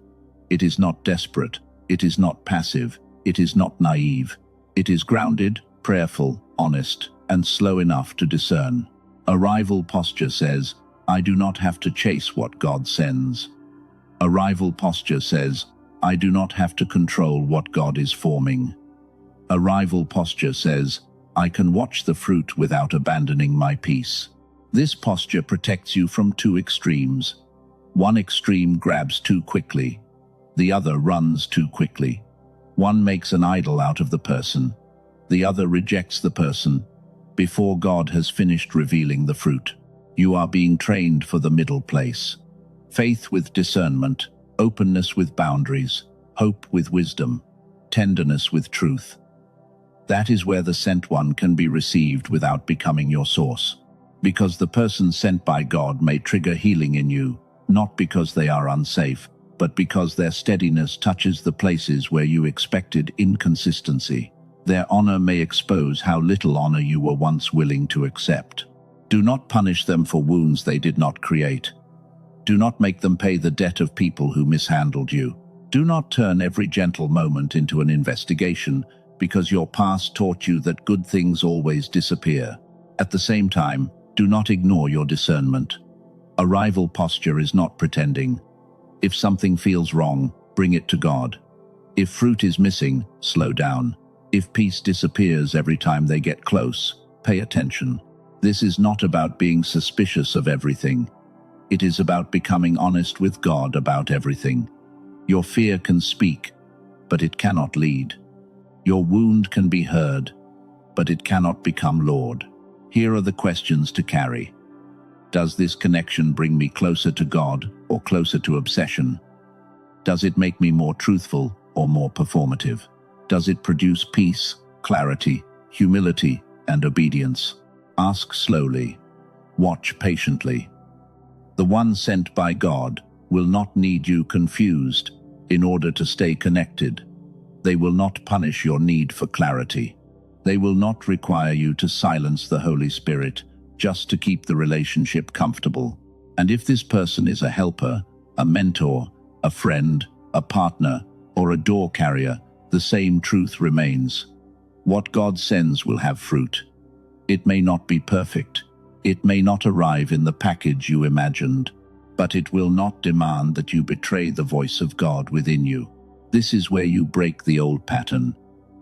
It is not desperate. It is not passive. It is not naive. It is grounded, prayerful, honest, and slow enough to discern. Arrival posture says, I do not have to chase what God sends. Arrival posture says, I do not have to control what God is forming. Arrival posture says, I can watch the fruit without abandoning my peace. This posture protects you from two extremes. One extreme grabs too quickly. The other runs too quickly. One makes an idol out of the person. The other rejects the person before God has finished revealing the fruit. You are being trained for the middle place. Faith with discernment, openness with boundaries, hope with wisdom, tenderness with truth. That is where the sent one can be received without becoming your source. Because the person sent by God may trigger healing in you, not because they are unsafe, but because their steadiness touches the places where you expected inconsistency. Their honor may expose how little honor you were once willing to accept. Do not punish them for wounds they did not create. Do not make them pay the debt of people who mishandled you. Do not turn every gentle moment into an investigation because your past taught you that good things always disappear. At the same time, do not ignore your discernment. Arrival posture is not pretending. If something feels wrong, bring it to God. If fruit is missing, slow down. If peace disappears every time they get close, pay attention. This is not about being suspicious of everything. It is about becoming honest with God about everything. Your fear can speak, but it cannot lead. Your wound can be heard, but it cannot become Lord. Here are the questions to carry. Does this connection bring me closer to God or closer to obsession? Does it make me more truthful or more performative? Does it produce peace, clarity, humility, and obedience? Ask slowly. Watch patiently. The one sent by God will not need you confused in order to stay connected. They will not punish your need for clarity. They will not require you to silence the Holy Spirit just to keep the relationship comfortable. And if this person is a helper, a mentor, a friend, a partner, or a door carrier, the same truth remains. What God sends will have fruit. It may not be perfect. It may not arrive in the package you imagined, but it will not demand that you betray the voice of God within you. This is where you break the old pattern.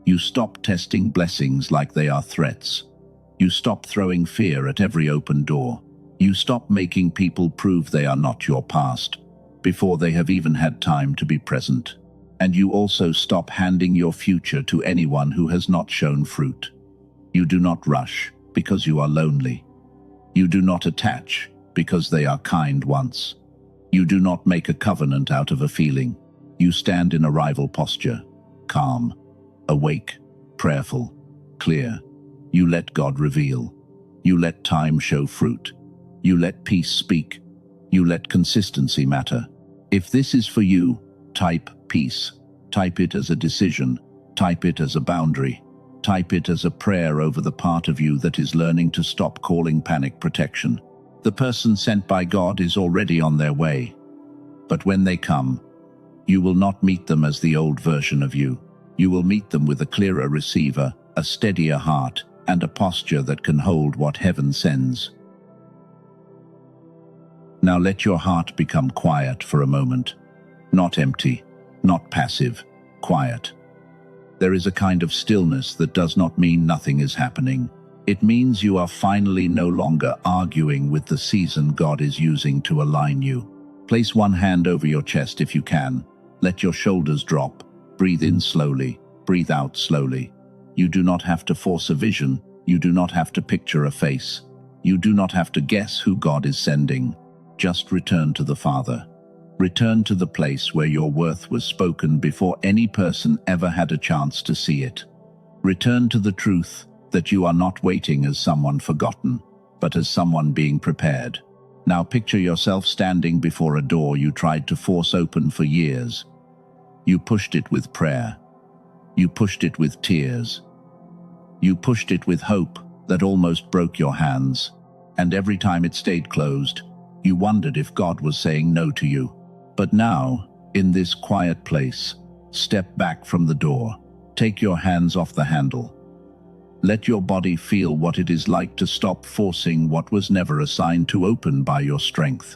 You stop testing blessings like they are threats. You stop throwing fear at every open door. You stop making people prove they are not your past. before they have even had time to be present. And you also stop handing your future to anyone who has not shown fruit. You do not rush because you are lonely. You do not attach because they are kind once. You do not make a covenant out of a feeling. You stand in arrival posture, calm, awake, prayerful, clear. You let God reveal. You let time show fruit. You let peace speak. You let consistency matter. If this is for you, type peace. Type it as a decision. Type it as a boundary. Type it as a prayer over the part of you that is learning to stop calling panic protection. The person sent by God is already on their way. But when they come, you will not meet them as the old version of you. You will meet them with a clearer receiver, a steadier heart, and a posture that can hold what heaven sends. Now let your heart become quiet for a moment. Not empty, not passive, quiet. There is a kind of stillness that does not mean nothing is happening. It means you are finally no longer arguing with the season God is using to align you. Place one hand over your chest if you can. Let your shoulders drop. Breathe in slowly. Breathe out slowly. You do not have to force a vision. You do not have to picture a face. You do not have to guess who God is sending. Just return to the Father. Return to the place where your worth was spoken before any person ever had a chance to see it. Return to the truth that you are not waiting as someone forgotten, but as someone being prepared. Now picture yourself standing before a door you tried to force open for years. You pushed it with prayer. You pushed it with tears. You pushed it with hope that almost broke your hands. And every time it stayed closed, you wondered if God was saying no to you. But now, in this quiet place, step back from the door. Take your hands off the handle. Let your body feel what it is like to stop forcing what was never assigned to open by your strength.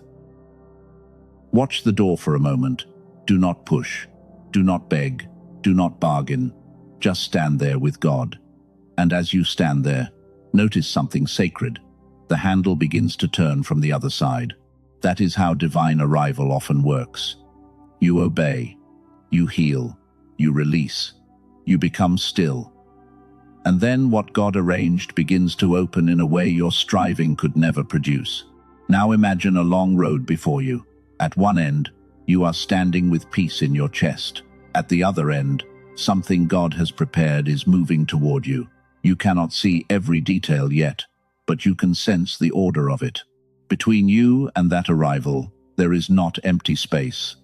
Watch the door for a moment. Do not push. Do not beg. Do not bargain. Just stand there with God. And as you stand there, notice something sacred. The handle begins to turn from the other side. That is how divine arrival often works. You obey. You heal. You release. You become still. And then what God arranged begins to open in a way your striving could never produce. Now imagine a long road before you. At one end, you are standing with peace in your chest. At the other end, something God has prepared is moving toward you. You cannot see every detail yet, but you can sense the order of it. Between you and that arrival, there is not empty space.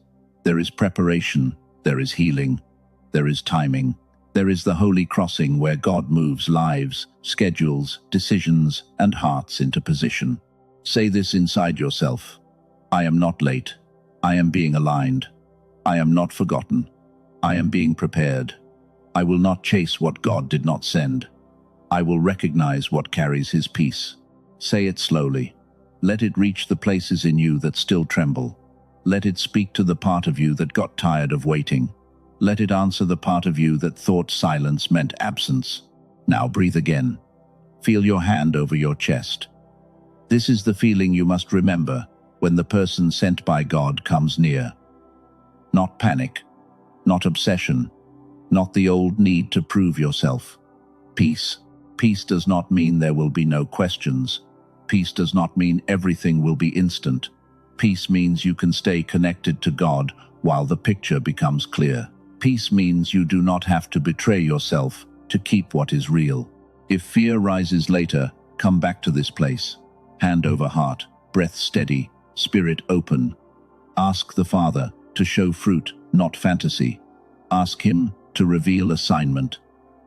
There is preparation, there is healing, there is timing. There is the holy crossing where God moves lives, schedules, decisions, and hearts into position. Say this inside yourself. I am not late. I am being aligned. I am not forgotten. I am being prepared. I will not chase what God did not send. I will recognize what carries His peace. Say it slowly. Let it reach the places in you that still tremble. Let it speak to the part of you that got tired of waiting. Let it answer the part of you that thought silence meant absence. Now breathe again. Feel your hand over your chest. This is the feeling you must remember when the person sent by God comes near. Not panic, not obsession, not the old need to prove yourself. Peace. Peace does not mean there will be no questions. Peace does not mean everything will be instant. Peace means you can stay connected to God while the picture becomes clear. Peace means you do not have to betray yourself to keep what is real. If fear rises later, come back to this place. Hand over heart, breath steady, spirit open. Ask the Father to show fruit, not fantasy. Ask Him to reveal assignment,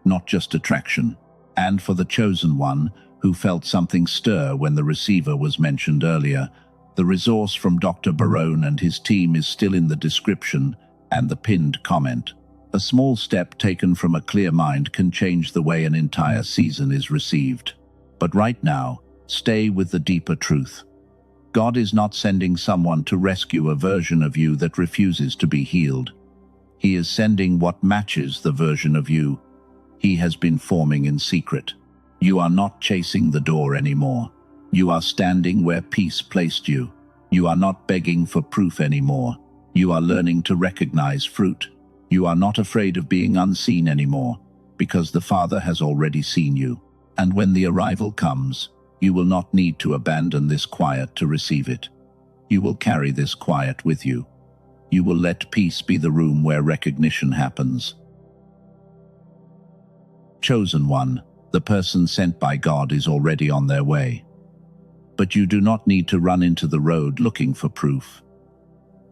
not just attraction. And for the chosen one who felt something stir when the receiver was mentioned earlier, the resource from Dr. Barone and his team is still in the description and the pinned comment. A small step taken from a clear mind can change the way an entire season is received. But right now, stay with the deeper truth. God is not sending someone to rescue a version of you that refuses to be healed. He is sending what matches the version of you He has been forming in secret. You are not chasing the door anymore. You are standing where peace placed you. You are not begging for proof anymore. You are learning to recognize fruit. You are not afraid of being unseen anymore, because the Father has already seen you. And when the arrival comes, you will not need to abandon this quiet to receive it. You will carry this quiet with you. You will let peace be the room where recognition happens. Chosen one, the person sent by God is already on their way. But you do not need to run into the road looking for proof.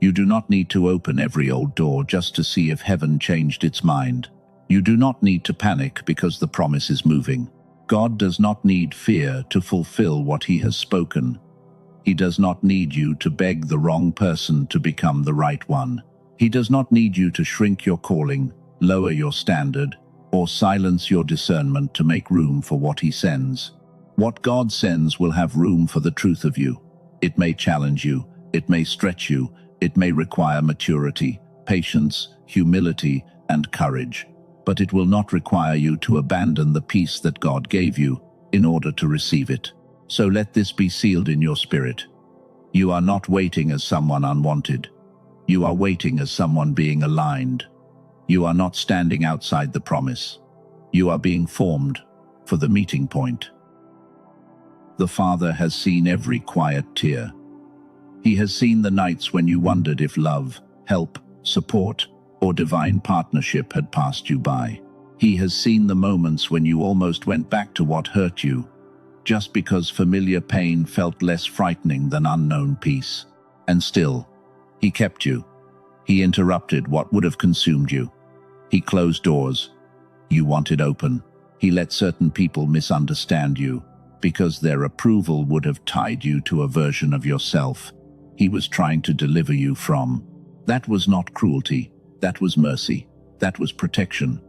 You do not need to open every old door just to see if heaven changed its mind. You do not need to panic because the promise is moving. God does not need fear to fulfill what He has spoken. He does not need you to beg the wrong person to become the right one. He does not need you to shrink your calling, lower your standard, or silence your discernment to make room for what He sends. What God sends will have room for the truth of you. It may challenge you, it may stretch you, it may require maturity, patience, humility, and courage. But it will not require you to abandon the peace that God gave you in order to receive it. So let this be sealed in your spirit. You are not waiting as someone unwanted. You are waiting as someone being aligned. You are not standing outside the promise. You are being formed for the meeting point. The Father has seen every quiet tear. He has seen the nights when you wondered if love, help, support, or divine partnership had passed you by. He has seen the moments when you almost went back to what hurt you, just because familiar pain felt less frightening than unknown peace. And still, He kept you. He interrupted what would have consumed you. He closed doors you wanted open. He let certain people misunderstand you, because their approval would have tied you to a version of yourself He was trying to deliver you from. That was not cruelty. That was mercy. That was protection.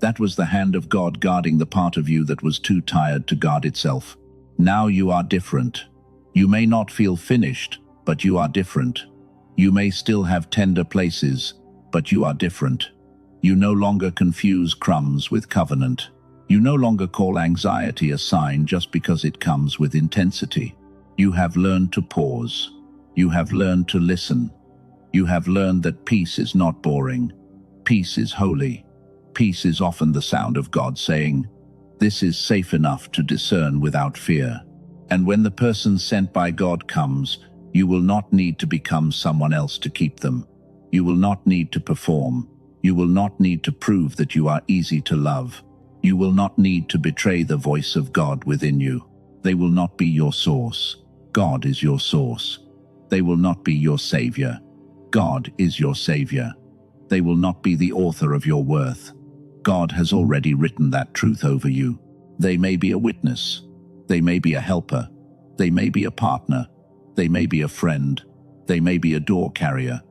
That was the hand of God guarding the part of you that was too tired to guard itself. Now you are different. You may not feel finished, but you are different. You may still have tender places, but you are different. You no longer confuse crumbs with covenant. You no longer call anxiety a sign just because it comes with intensity. You have learned to pause. You have learned to listen. You have learned that peace is not boring. Peace is holy. Peace is often the sound of God saying, "This is safe enough to discern without fear." And when the person sent by God comes, you will not need to become someone else to keep them. You will not need to perform. You will not need to prove that you are easy to love. You will not need to betray the voice of God within you. They will not be your source. God is your source. They will not be your savior. God is your savior. They will not be the author of your worth. God has already written that truth over you. They may be a witness. They may be a helper. They may be a partner. They may be a friend. They may be a door carrier.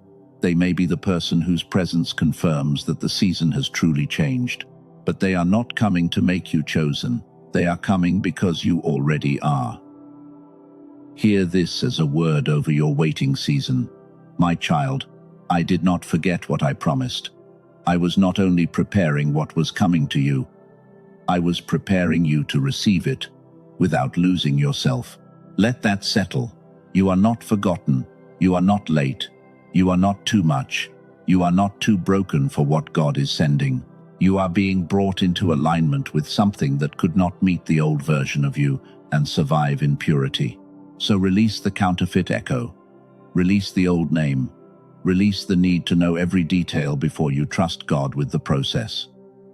They may be the person whose presence confirms that the season has truly changed. But they are not coming to make you chosen. They are coming because you already are. Hear this as a word over your waiting season. My child, I did not forget what I promised. I was not only preparing what was coming to you, I was preparing you to receive it without losing yourself. Let that settle. You are not forgotten. You are not late. You are not too much. You are not too broken for what God is sending. You are being brought into alignment with something that could not meet the old version of you and survive in purity. So release the counterfeit echo. Release the old name. Release the need to know every detail before you trust God with the process.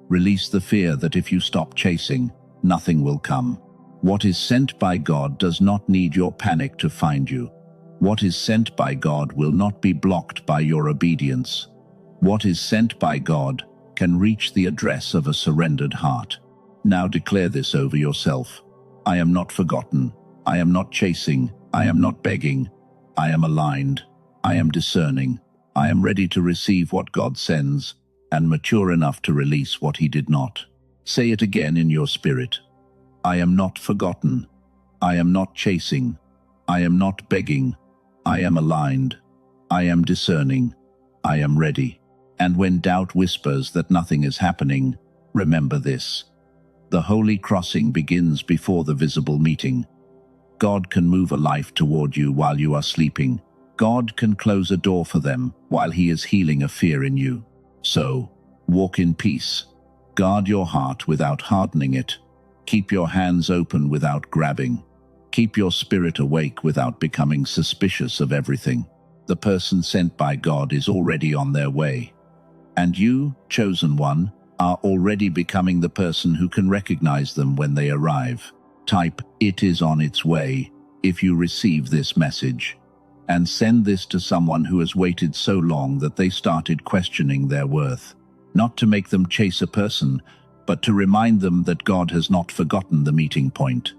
Release the fear that if you stop chasing, nothing will come. What is sent by God does not need your panic to find you. What is sent by God will not be blocked by your obedience. What is sent by God can reach the address of a surrendered heart. Now declare this over yourself. I am not forgotten. I am not chasing. I am not begging. I am aligned. I am discerning. I am ready to receive what God sends and mature enough to release what He did not. Say it again in your spirit. I am not forgotten. I am not chasing. I am not begging. I am aligned. I am discerning. I am ready. And when doubt whispers that nothing is happening, remember this. The holy crossing begins before the visible meeting. God can move a life toward you while you are sleeping. God can close a door for them while He is healing a fear in you. So, walk in peace. Guard your heart without hardening it. Keep your hands open without grabbing. Keep your spirit awake without becoming suspicious of everything. The person sent by God is already on their way. And you, chosen one, are already becoming the person who can recognize them when they arrive. Type, "It is on its way," if you receive this message. And send this to someone who has waited so long that they started questioning their worth. Not to make them chase a person, but to remind them that God has not forgotten the meeting point.